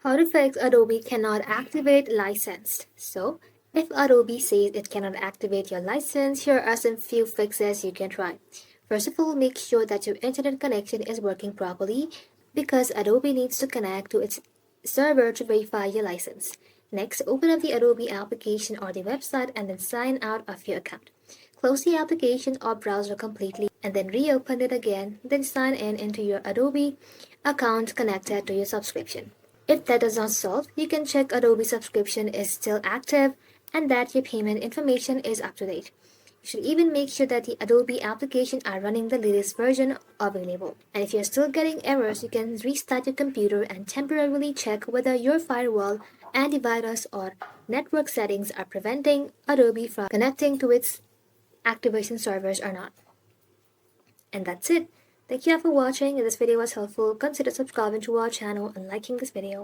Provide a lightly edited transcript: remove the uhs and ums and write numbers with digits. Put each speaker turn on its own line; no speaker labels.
How to fix Adobe cannot activate licensed. So, if Adobe says it cannot activate your license, here are some few fixes you can try. First of all, make sure that your internet connection is working properly because Adobe needs to connect to its server to verify your license. Next, open up the Adobe application or the website and then sign out of your account. Close the application or browser completely and then reopen it again, then sign in into your Adobe account connected to your subscription. If that does not solve, you can check Adobe subscription is still active and that your payment information is up to date. You should even make sure that the Adobe application are running the latest version available. And if you're still getting errors, you can restart your computer and temporarily check whether your firewall, antivirus, or network settings are preventing Adobe from connecting to its activation servers or not. And that's it. Thank you all for watching. If this video was helpful, consider subscribing to our channel and liking this video.